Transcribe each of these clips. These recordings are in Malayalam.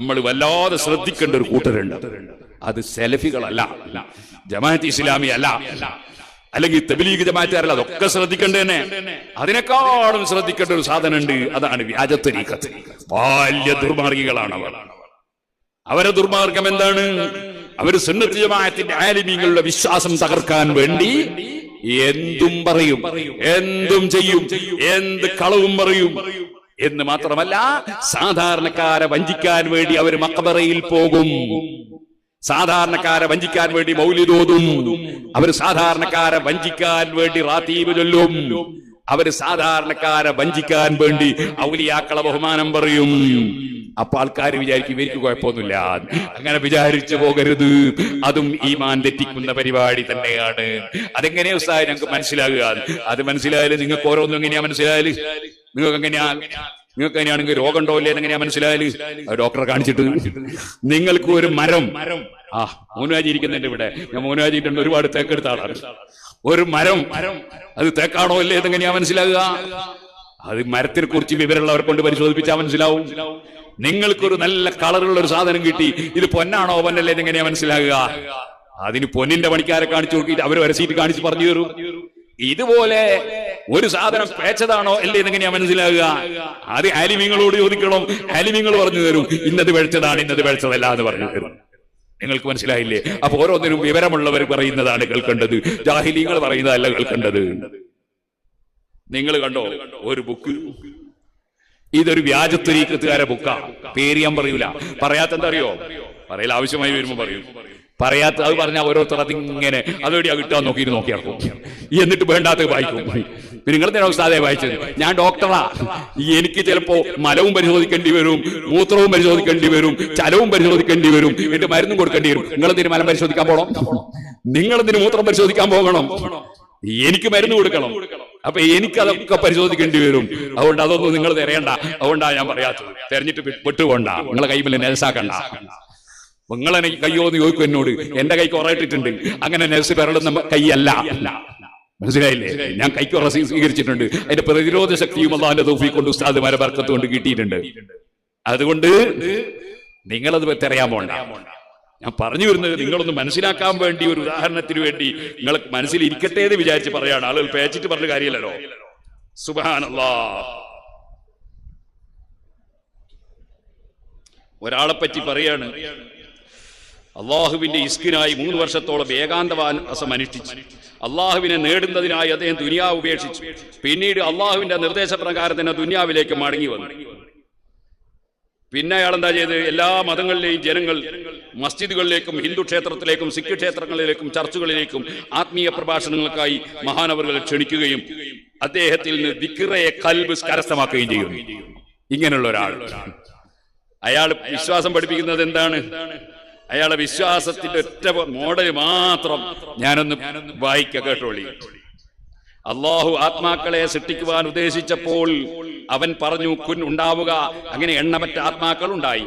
നമ്മൾ വല്ലാതെ ശ്രദ്ധിക്കേണ്ട ഒരു കൂട്ടരുണ്ട്. അത് സലഫികളല്ല, ജമാഅത്ത് ഇസ്ലാമി അല്ല, അല്ലെങ്കിൽ തബ്ലീഗ് ജമാഅത്തുകാരല്ല. അതൊക്കെ ശ്രദ്ധിക്കേണ്ട തന്നെ. അതിനേക്കാളും ശ്രദ്ധിക്കേണ്ട ഒരു സാധനം ഉണ്ട്. അതാണ് വ്യാജ ത്വരീഖത്ത്. വലിയ ദുർമാർഗികളാണ് അവർ. അവരെ ദുർമാർഗം എന്താണ്? അവർ സുന്നത്ത് ജമാഅത്തിന്റെ ആലിമീങ്ങളുടെ വിശ്വാസം തകർക്കാൻ വേണ്ടി എന്തും പറയും, എന്തും ചെയ്യും, എന്ത് കളവും പറയും എന്ന് മാത്രമല്ല, സാധാരണക്കാരെ വഞ്ചിക്കാൻ വേണ്ടി അവർ മഖബറയിൽ പോകും, സാധാരണക്കാരെ വഞ്ചിക്കാൻ വേണ്ടി മൗലിദ് ഓതും, അവർ സാധാരണക്കാരെ വഞ്ചിക്കാൻ വേണ്ടി റാത്തീബ് ചൊല്ലും, അവര് സാധാരണക്കാരെ വഞ്ചിക്കാൻ വേണ്ടി ഔലിയാക്കളെ ബഹുമാനം പറയും. അപ്പൊ ആൾക്കാർ വിചാരിക്കും ഇവർക്ക് കുഴപ്പമൊന്നുമില്ല. അങ്ങനെ വിചാരിച്ചു പോകരുത്. അതും ഈമാൻ തെറ്റിക്കുന്ന പരിപാടി തന്നെയാണ്. അതെങ്ങനെയാ ഉസ്താദ് ഞങ്ങൾക്ക് മനസ്സിലാകുക? അത് മനസ്സിലായാലും നിങ്ങൾക്ക് ഓരോന്നും എങ്ങനെയാ മനസ്സിലായാല്? നിങ്ങൾക്ക് എങ്ങനെയാണെങ്കിൽ രോഗം ഉണ്ടോ ഇല്ലേ എങ്ങനെയാ മനസ്സിലായാല്? ഡോക്ടറെ കാണിച്ചിട്ട് നിങ്ങൾക്ക് ഒരു മരം, മോനുഹാജി ഇരിക്കുന്നുണ്ട് ഇവിടെ, ഞാൻ മോനുഹാജിട്ടുണ്ട്, ഒരുപാട് തേക്കെടുത്ത ആളാണ്. ഒരു മരം അത് തേക്കാണോ അല്ലേ എന്നെങ്ങനെയാ മനസ്സിലാകുക? അത് മരത്തിനെ കുറിച്ച് വിവരമുള്ളവരെ കൊണ്ട് പരിശോധിപ്പിച്ചാൽ മനസ്സിലാവും. നിങ്ങൾക്കൊരു നല്ല കളറുള്ള ഒരു സാധനം കിട്ടി, ഇത് പൊന്നാണോ പൊന്നല്ലേ എന്നെങ്ങനെയാ മനസ്സിലാകുക? അതിന് പൊന്നിന്റെ പണിക്കാരെ കാണിച്ചു നോക്കിയിട്ട് അവർ വരച്ചിട്ട് കാണിച്ച് പറഞ്ഞു തരും. ഇതുപോലെ ഒരു സാധനം പേച്ചതാണോ അല്ലേ എന്നെങ്ങനെയാ മനസ്സിലാകുക? അത് ആലിമീങ്ങളോട് ചോദിക്കണം. ആലിമീങ്ങൾ പറഞ്ഞു തരും, ഇന്നത് പേച്ചതാണ്, ഇന്നത് പേച്ചതല്ല എന്ന് പറഞ്ഞു തരും. നിങ്ങൾക്ക് മനസ്സിലായില്ലേ? അപ്പൊ ഓരോന്നിനും വിവരമുള്ളവർ പറയുന്നതാണ് കേൾക്കേണ്ടത്, ജാഹിലീങ്ങൾ പറയുന്നതല്ല കേൾക്കേണ്ടത്. നിങ്ങൾ കണ്ടോ ഒരു ബുക്ക്? ഇതൊരു വ്യാജ ത്വരീഖത്തുകാരെ ബുക്കാ. പേര് ഞാൻ പറയൂല. പറയാത്ത എന്താ അറിയോ? പറയൽ ആവശ്യമായി വരുമ്പോ പറയും. പറയാത്ത അത് പറഞ്ഞാൽ ഓരോരുത്തർ അതിങ്ങനെ അതെവിടെയാ കിട്ടാൻ നോക്കിയാർക്കും, എന്നിട്ട് വേണ്ടാത്ത വായിക്കും. നിങ്ങൾ തന്നെ ഉസ്താദെ വായിച്ചത്? ഞാൻ ഡോക്ടറാ, എനിക്ക് ചിലപ്പോ മലവും പരിശോധിക്കേണ്ടി വരും, മൂത്രവും പരിശോധിക്കേണ്ടി വരും, ചലവും പരിശോധിക്കേണ്ടി വരും, എന്നിട്ട് മരുന്നും കൊടുക്കേണ്ടി വരും. നിങ്ങളെന്തിന് മലം പരിശോധിക്കാൻ പോകണം? നിങ്ങളെന്തിന് മൂത്രം പരിശോധിക്കാൻ പോകണം? എനിക്ക് മരുന്ന് കൊടുക്കണം. അപ്പൊ എനിക്കതൊക്കെ പരിശോധിക്കേണ്ടി വരും. അതുകൊണ്ട് അതൊന്നും നിങ്ങൾ തിരയണ്ട. അതുകൊണ്ടാണ് ഞാൻ പറയാത്തത്. തെരഞ്ഞിട്ട് വിട്ടുകൊണ്ട, നിങ്ങളെ കൈമിൽ നെൽസാക്കണ്ട. നിങ്ങളെ കയ്യോ എന്ന് ചോദിക്കും എന്നോട്. എന്റെ കൈക്ക് ഉറയിട്ടിട്ടുണ്ട്. അങ്ങനെ നെൽസ് പെരളുന്ന കൈയല്ല, മനസ്സിലായില്ലേ? ഞാൻ കൈക്ക് ഉറ സ്വീകരിച്ചിട്ടുണ്ട്. അതിന്റെ പ്രതിരോധ ശക്തിയും അല്ലാഹുവിന്റെ തൗഫീഖ് കൊണ്ട് ഉസ്താദുമാരെ ബർക്കത്ത് കൊണ്ട് കിട്ടിയിട്ടുണ്ട്. അതുകൊണ്ട് നിങ്ങളത് തിരയാൻ പോണ്ട. ഞാൻ പറഞ്ഞു വരുന്നത് നിങ്ങളൊന്ന് മനസ്സിലാക്കാൻ വേണ്ടി, ഒരു ഉദാഹരണത്തിന് വേണ്ടി നിങ്ങൾ മനസ്സിൽ ഇരിക്കട്ടെ എന്ന് വിചാരിച്ച് പറയാണ്. ആളുകൾ പേച്ചിട്ട് പറഞ്ഞ കാര്യമല്ലല്ലോ. സുബ്ഹാനല്ലാഹ്. ഒരാളെ പറ്റി പറയാണ്, അള്ളാഹുവിന്റെ ഇസ്കിനായി 3 വർഷത്തോളം ഏകാന്തവാസം അനുഷ്ഠിച്ചു. അള്ളാഹുവിനെ നേടുന്നതിനായി അദ്ദേഹം ദുനിയാവ് ഉപേക്ഷിച്ചു. പിന്നീട് അള്ളാഹുവിന്റെ നിർദ്ദേശപ്രകാരം തന്നെ ദുനിയാവിലേക്ക് മടങ്ങി വന്നു. പിന്നെ അയാൾ എന്താ ചെയ്ത്? എല്ലാ മതങ്ങളിലെയും ജനങ്ങൾ മസ്ജിദുകളിലേക്കും ഹിന്ദു ക്ഷേത്രത്തിലേക്കും സിഖ് ക്ഷേത്രങ്ങളിലേക്കും ചർച്ചുകളിലേക്കും ആത്മീയ പ്രഭാഷണങ്ങൾക്കായി മഹാനവറുകളെ ക്ഷണിക്കുകയും അദ്ദേഹത്തിൽ നിന്ന് ദിക്റെ ഖൽബ് കരസ്ഥമാക്കുകയും ചെയ്യും. ഇങ്ങനെയുള്ള ഒരാൾ, അയാൾ വിശ്വാസം പഠിപ്പിക്കുന്നത് എന്താണ്? അയാളെ വിശ്വാസത്തിന്റെ ഒറ്റ മോഡൽ മാത്രം ഞാനൊന്ന് കേട്ടോളി. അള്ളാഹു ആത്മാക്കളെ സൃഷ്ടിക്കുവാൻ ഉദ്ദേശിച്ചപ്പോൾ അവൻ പറഞ്ഞു കുൻ ഉണ്ടാവുക. അങ്ങനെ എണ്ണമറ്റ ആത്മാക്കൾ ഉണ്ടായി.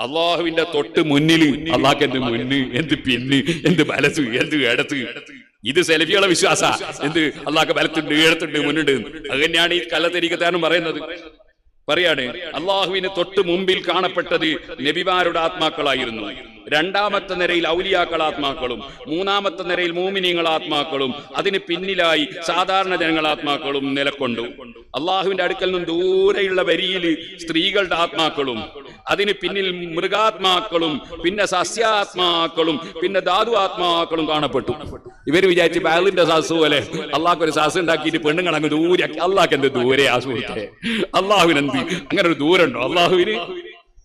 അള്ളാഹുവിന്റെ തൊട്ട് മുന്നിൽ, അള്ളാഹ് എന്ത് മുന്ന്, എന്ത് പിന്ന്, എന്ത് വലത്ത്, എന്ത് ഇടത്ത്. ഇത് സെലഫികളെ വിശ്വാസ. എന്ത് അള്ളാഹ് വലത്തുണ്ട്, ഇടത്തുണ്ട്, മുന്നുണ്ട്. അത് തന്നെയാണ് ഈ കള്ളത്തരീഖത്താനും പറയുന്നത്. പറയാണ്, അള്ളാഹുവിന് തൊട്ട് മുമ്പിൽ കാണപ്പെട്ടത് നബിമാരുടെ ആത്മാക്കളായിരുന്നു. രണ്ടാമത്തെ നിരയിൽ ഔലിയാക്കൾ ആത്മാക്കളും, മൂന്നാമത്തെ നിരയിൽ മോമിനീങ്ങൾ ആത്മാക്കളും, അതിന് പിന്നിലായി സാധാരണ ജനങ്ങൾ ആത്മാക്കളും നിലകൊണ്ടു. അള്ളാഹുവിന്റെ അടുക്കൽ നിന്നും ദൂരെയുള്ള വരിയിൽ സ്ത്രീകളുടെ ആത്മാക്കളും, അതിന് പിന്നിൽ മൃഗാത്മാക്കളും, പിന്നെ സസ്യാത്മാക്കളും, പിന്നെ ധാതു ആത്മാക്കളും കാണപ്പെട്ടു. ഇവര് വിചാരിച്ച് ബാലിന്റെ സാസ് പോലെ അള്ളാഹ് ഒരു സാസ് ഉണ്ടാക്കിയിട്ട് പെണ്ണുങ്ങൾ അങ്ങ് ദൂരെ. അള്ളാഹ് എന്ത് ദൂരെ ആ സുഹൃത്തെ? അള്ളാഹുവിനെന്ത് അങ്ങനെ ഒരു ദൂരമുണ്ടോ അള്ളാഹുവിന്?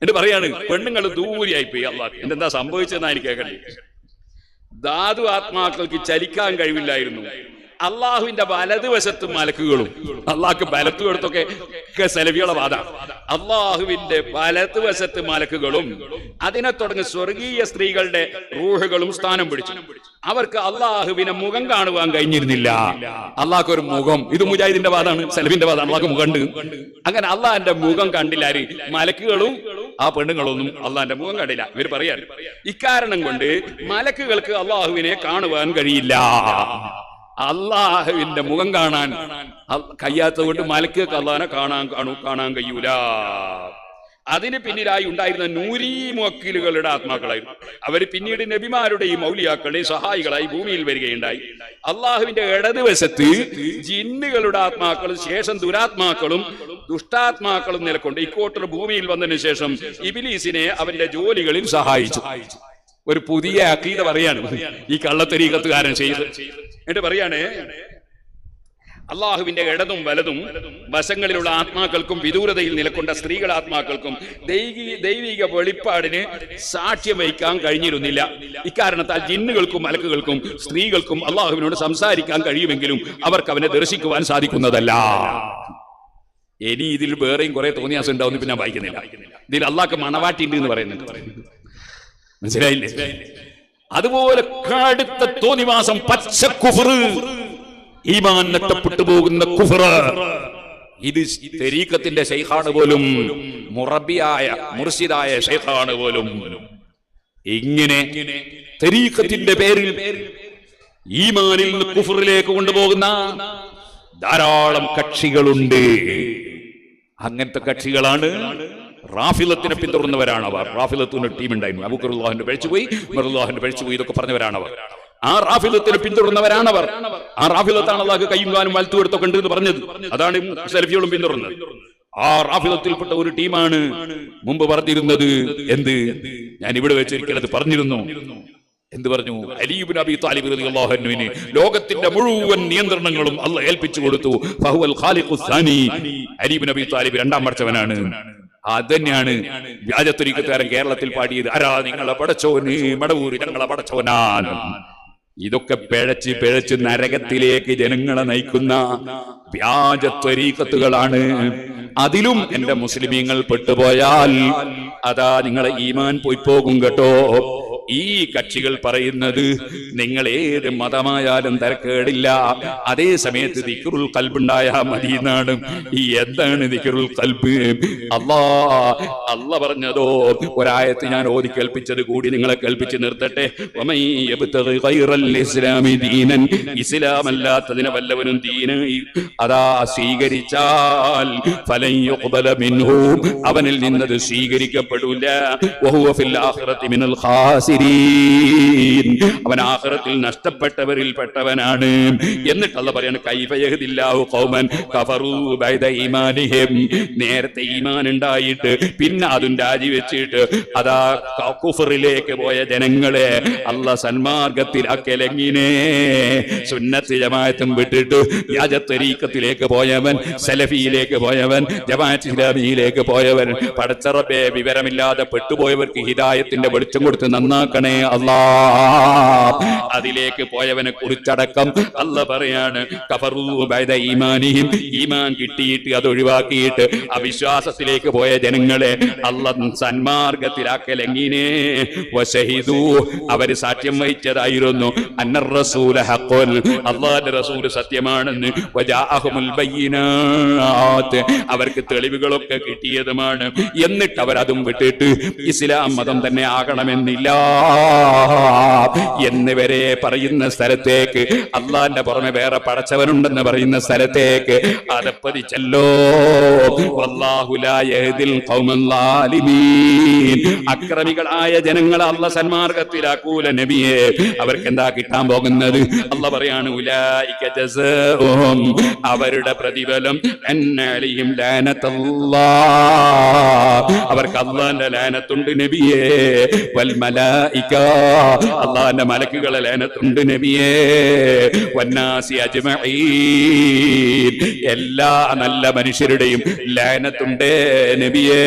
എന്നിട്ട് പറയാണ് പെണ്ണുങ്ങൾ ദൂരെയായി പോയി. അള്ളാഹ് എന്തെന്താ സംഭവിച്ചതെന്നാ എനിക്ക് കേൾക്കണ്ടേ. ധാതു ആത്മാക്കൾക്ക് ചലിക്കാൻ കഴിവില്ലായിരുന്നു. അള്ളാഹുവിന്റെ വലതുവശത്ത് മലക്കുകളും, അള്ളാഹ്ക്ക് വലത്തു കൊടുത്തൊക്കെ സലഫികളെ വാദ. അള്ളാഹുവിന്റെ വലതുവശത്ത് മലക്കുകളും, അതിനെ തുടങ്ങി സ്വർഗീയ സ്ത്രീകളുടെ റൂഹുകളും സ്ഥാനം പിടിച്ചു. അവർക്ക് അള്ളാഹുവിനെ മുഖം കാണുവാൻ കഴിഞ്ഞിരുന്നില്ല. അള്ളാഹ്ക്ക് ഒരു മുഖം, ഇത് മുജാഹിദിന്റെ വാദമാണ്, സലഫിന്റെ വാദമാണ്. അള്ളാഹ്ക്ക് മുഖമുണ്ട്. അങ്ങനെ അള്ളാഹിന്റെ മുഖം കണ്ടില്ലാര് മലക്കുകളും ആ പെണ്ണുങ്ങളൊന്നും അള്ളാഹിന്റെ മുഖം കണ്ടില്ല. ഇവർ പറയാൻ ഇക്കാരണം കൊണ്ട് മലക്കുകൾക്ക് അള്ളാഹുവിനെ കാണുവാൻ കഴിയില്ല. അള്ളാഹുവിന്റെ മുഖം കാണാൻ കഴിയാത്തത് കൊണ്ട് മലക്കുകൾക്ക് അള്ളാഹിനെ കാണാൻ കഴിയൂല. അതിന് പിന്നിലായി ഉണ്ടായിരുന്ന നൂരി മുവക്കിലുകളുടെ ആത്മാക്കളായിരുന്നു. അവർ പിന്നീട് നബിമാരുടെയും ഔലിയാക്കളുടെയും സഹായികളായി ഭൂമിയിൽ വരികയുണ്ടായി. അള്ളാഹുവിന്റെ ഇടതുവശത്ത് ജിന്നുകളുടെ ആത്മാക്കളും ശേഷം ദുരാത്മാക്കളും ദുഷ്ടാത്മാക്കളും നിലകൊണ്ട് ഇക്കോട്ടർ ഭൂമിയിൽ വന്നതിന് ശേഷം ഇബ്ലീസിനെ അവന്റെ ജോലികളിൽ സഹായിച്ചു. ഒരു പുതിയ അഖീദ പറയാണ് ഈ കള്ളത്തരീഖത്തുകാരൻ ചെയ്ത്. എന്നിട്ട് പറയാണ്, അള്ളാഹുവിന്റെ ഇടതും വലതും വശങ്ങളിലുള്ള ആത്മാക്കൾക്കും വിദൂരതയിൽ നിലകൊണ്ട സ്ത്രീകളുടെ ആത്മാക്കൾക്കും ദൈവിക വെളിപ്പാടിന് സാക്ഷ്യം വഹിക്കാൻ കഴിഞ്ഞിരുന്നില്ല. ഇക്കാരണത്താൽ ജിന്നുകൾക്കും മലക്കുകൾക്കും സ്ത്രീകൾക്കും അള്ളാഹുവിനോട് സംസാരിക്കാൻ കഴിയുമെങ്കിലും അവർക്ക് അവനെ ദർശിക്കുവാൻ സാധിക്കുന്നതല്ല. ഇനി ഇതിൽ വേറെയും കുറെ തോന്നിയാസം ഉണ്ടാവുന്ന പിന്നെ ഞാൻ വായിക്കുന്നില്ല. ഇതിൽ അള്ളാഹ്ക്ക് മണവാട്ടിണ്ട് എന്ന് പറയുന്നുണ്ട്. മനസ്സിലായില്ലേ? അതുപോലെ കടുത്ത തോന്നിവാസം, പച്ച കുഫ്ർ, ഈമാൻ നഷ്ടപ്പെട്ടു പോകുന്ന കുഫ്ർ. ഇത് തരീഖത്തിന്റെ ശൈഖാണ് പോലും, മുറബിയായ മുർശിദായ ശൈഖാണ് പോലും. ഇങ്ങനെ തരീഖത്തിന്റെ പേരിൽ ഈമാനിൽ നിന്ന് കുഫ്റിലേക്ക് കൊണ്ടുപോകുന്ന ധാരാളം കക്ഷികളുണ്ട്. അങ്ങനത്തെ കക്ഷികളാണ് റാഫിലത്തിനെ പിന്തുടർന്നവരാണ് അവർ. റാഫിലത്തിന് ടീം ഉണ്ടായിരുന്നു. അബൂബക്കറുല്ലാഹിന്റെ പഴിച്ചുപോയി, ഉമറുല്ലാഹിന്റെ പഴിച്ചുപോയി, ഇതൊക്കെ പറഞ്ഞവരാണവർ. ആ റാഫിലത്തിനെ പിന്തുടർന്നവരാണവർ. ആ റാഫിലത്താണ് അള്ളാഹ് കയ്യും കാലും വലത്തു എടുത്തൊക്കെ ഉണ്ട് എന്ന് പറഞ്ഞത്. അതാണ് സലഫികളും പിന്തുടർന്നത്. ആ റാഫിലത്തിൽപ്പെട്ട ഒരു ടീമാണ് മുമ്പ് പറഞ്ഞിരുന്നത്. എന്ത്? ഞാൻ ഇവിടെ വെച്ചൊരിക്കലത് പറഞ്ഞിരുന്നു. എന്ത് പറഞ്ഞു? അലി ഇബ്നു അബീ ത്വാലിബ് റളിയല്ലാഹു അൻഹുവിന് ലോകത്തിന്റെ മുഴുവൻ നിയന്ത്രണങ്ങളും അല്ലാഹ് ഏൽപ്പിച്ചു കൊടുത്തു. ഫഹുവൽ ഖാലിഖുസ് സാനി. അലി ഇബ്നു അബീ ത്വാലിബ് രണ്ടാം പടച്ചവനാണ്. അതന്നെയാണ് വ്യാജത്വരീഖത്തുകാരൻ കേരളത്തിൽ പാടിയത്. ആരാ നിങ്ങളെ പടച്ചോന്, മടവൂര് ഞങ്ങളെ പടച്ചോനാണ്. ഇതൊക്കെ പിഴച്ച് പിഴച്ച് നരകത്തിലേക്ക് ജനങ്ങളെ നയിക്കുന്ന വ്യാജത്വരീഖത്തുകളാണ്. അതിലും എന്റെ മുസ്ലിമീങ്ങൾ പെട്ടുപോയാൽ അതാ നിങ്ങളെ ഈമാൻ പോയി പോകും കേട്ടോ. ഈ കക്ഷികൾ പറയുന്നത് നിങ്ങൾ ഏത് മതമായാലും തരക്കേടില്ല, അതേ സമയത്ത് ദിക്റുൽ ഖൽബുണ്ടായാ മതി എന്നാണ്. ഈ എന്താണ് ദിക്റുൽ ഖൽബ്? അല്ലാ പറഞ്ഞതോ ഒരായത്ത് ഞാൻ ഓതി കേൾപ്പിച്ചത് കൂടി നിങ്ങളെ കേൾപ്പിച്ച് നിർത്തട്ടെ. വമൻ യബ്തഗി ഗൈറൽ ഇസ്ലാമി ദീനൻ, ഇസ്ലാമല്ലാത്തതിനെ വല്ലവനും ദീനായി അതാ സ്വീകരിച്ചാൽ ഫലൻ യുഖ്ബല മിൻഹു, അവനിൽ നിന്നത് സ്വീകരിക്കപ്പെടില്ല. വഹുവ ഫിൽ ആഖിറതി മിനൽ ഖാസിരീൻ, അവൻ ആഖിറത്തിൽ നഷ്ടപ്പെട്ടവരിൽ പെട്ടവനാണ്. എന്നിട്ട് അല്ലാഹ് പറയാണ്, കൈഫ യഹ്ദില്ലാഹു ഖൗമൻ കഫറൂ ബഅദ ഈമാനിഹിം, നേരത്തെ ഈമാൻ ഉണ്ടായിട്ട് പിന്നെ അതും രാജിവെച്ചിട്ട് അതാ കുഫറിലേക്ക് പോയ ജനങ്ങളെ അല്ലാഹ് സന്മാർഗത്തിലാക്കലെങ്ങിനെ. സുന്നത്ത് ജമാഅത്തും വിട്ടിട്ട് വ്യാജത്വരീഖത്തിലേക്ക് പോയവൻ, സലഫിയിലേക്ക് പോയവൻ, ജമാഅത്ത് ഇസ്ലാമിയിലേക്ക് പോയവൻ, പടച്ചറബേ വിവരമില്ലാതെ പെട്ടുപോയവർക്ക് ഹിദായത്തിന്റെ വെളിച്ചം കൊടുത്ത് നന്നാക്കണേ അല്ലാഹ്. അതിലേക്ക് പോയവനെ കുറിച്ചടക്കം അല്ലാഹ് പറയാണ്, കഫറൂ ബഅദ ഈമാനിഹിം, ഈമാൻ കിട്ടിയിട്ട് അത് ഒഴിവാക്കിയിട്ട് അവിശ്വാസത്തിലേക്ക് പോയ ജനങ്ങളെ അല്ലാഹ് സന്മാർഗത്തിലാക്കലെങ്ങിനെ. വശഹിദൂ, അവര് സാക്ഷ്യം വഹിച്ചതായിരുന്നു, അന്നർ റസൂല ഹഖ്ഖുൻ, അല്ലാഹുവിന്റെ റസൂൽ സത്യമാണെന്ന്. വജാഅഹുമുൽ ബയ്യിനാത്ത്, അവർക്ക് തെളിവുകളൊക്കെ കിട്ടിയതുമാണ്. എന്നിട്ട് അവരതും വിട്ടിട്ട് ഇസ്ലാം മതം തന്നെ ആകണമെന്നില്ല എന്നിവരെ പറയുന്ന സ്ഥലത്തേക്ക്, അള്ളാന്റെ പുറമെ വേറെ പടച്ചവനുണ്ടെന്ന് പറയുന്ന സ്ഥലത്തേക്ക് അതപ്പതിച്ചല്ലോ. വല്ലാഹു ലാ യഹ്ദിൽ ഖൗമൽ ളാലിമീൻ, അക്രമികളായ ജനങ്ങളെ അല്ലാഹ് സന്മാർഗത്തിലാക്കൂല നബിയെ. അവർക്ക് എന്താ കിട്ടാൻ പോകുന്നത്? അല്ലാഹ് പറയാണ്, ഉലൈക ജസാഉഹും, അവരുടെ പ്രതിഫലം അന്നഅലൈഹിം ലാനത്തുല്ലാഹ്, അവർക്ക് അല്ലാഹുവിന്റെ ലാനത്തുണ്ട് നബിയേ. വൽ മലായിക, അല്ലാഹുവിന്റെ മലക്കുകളെ ലാനത്തുണ്ട് നബിയേ. വന്നാസി അജ്മഈൻ, എല്ലാ നല്ല മനുഷ്യരുടെയും ലാനത്തുണ്ട് നബിയേ.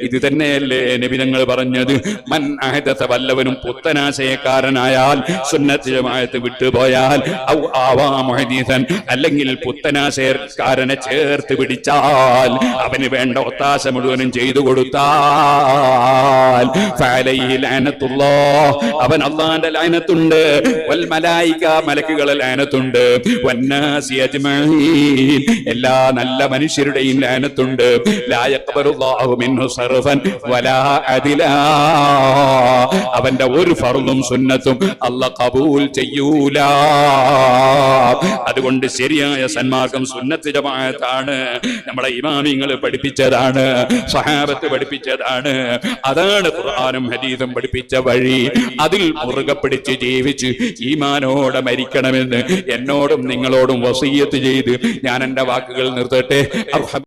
ഇത് തന്നെയല്ലേ നബി തങ്ങൾ പറഞ്ഞത്, മൻ അഹദസ, വല്ലവനും പുത്തനാശയക്കാരനായാൽ, സുന്നത്ത് ജമാഅത്ത് വിട്ടുപോയാൽ, ഔ ആവാ മുഹദീസൻ, അല്ലെങ്കിൽ പുത്തനാശയക്കാരനെ ചേർത്ത് പിടിച്ചാൽ, അവന് വേണ്ട ഒത്താശ മുഴുവനും ചെയ്തു കൊടുത്താൽ, ഫഅലൈഹി ലഅനത്തുല്ലാഹ്, അവൻ അല്ലാഹുവിന്റെ ലഅനത്തുണ്ട്. വൽ മലായിക, മലക്കുകളെ ലഅനത്തുണ്ട്. വന്നാസി അജ്മഈൻ, എല്ലാ നല്ല മനുഷ്യരുടെയും ലഅനത്തുണ്ട്. ലാ യഖ്ബലുല്ലാഹു മിൻഹു സർഫ, സർഫൻ വലാ അദിലാ. അവന്റെ ഒരു ഫർളും സുന്നത്തും അല്ലാഹ് ഖബൂൽ ചെയ്യൂല. അതുകൊണ്ട് ശരിയായ സന്മാർഗം സുന്നത്ത് ജമാഅത്താണ്. നമ്മളെ ഇമാമിങ്ങൾ പഠിപ്പിച്ചതാണ്, സ്വഹാബത്ത് പഠിപ്പിച്ചതാണ്. അതാണ് ഖുർആനും ഹദീസും പഠിപ്പിച്ച വഴി. അതിൽ മുറുകെ പിടിച്ച് ജീവിച്ച് ഈമാനോടെ മരിക്കണമെന്ന് എന്നോടും നിങ്ങളോടും വസിയ്യത്ത് ചെയ്ത് ഞാൻ എന്റെ വാക്കുകൾ നിർത്തട്ടെ.